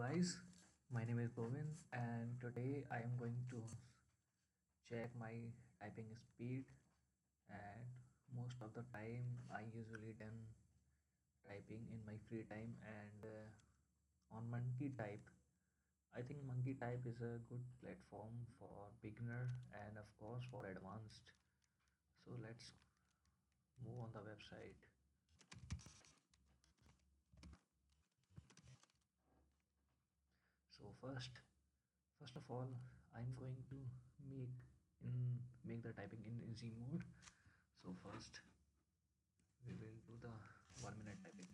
guys, my name is Govind and today I am going to check my typing speed, and most of the time I usually done typing in my free time and on Monkey Type. I think Monkey Type is a good platform for beginner and of course for advanced. So let's move on the website. So first of all, I'm going to make the typing in easy mode. So first we will do the 1 minute typing.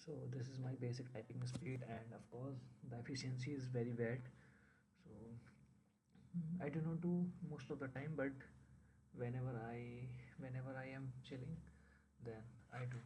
So this is my basic typing speed, and of course the efficiency is very bad. So I do not do most of the time, but whenever I am chilling, then I do.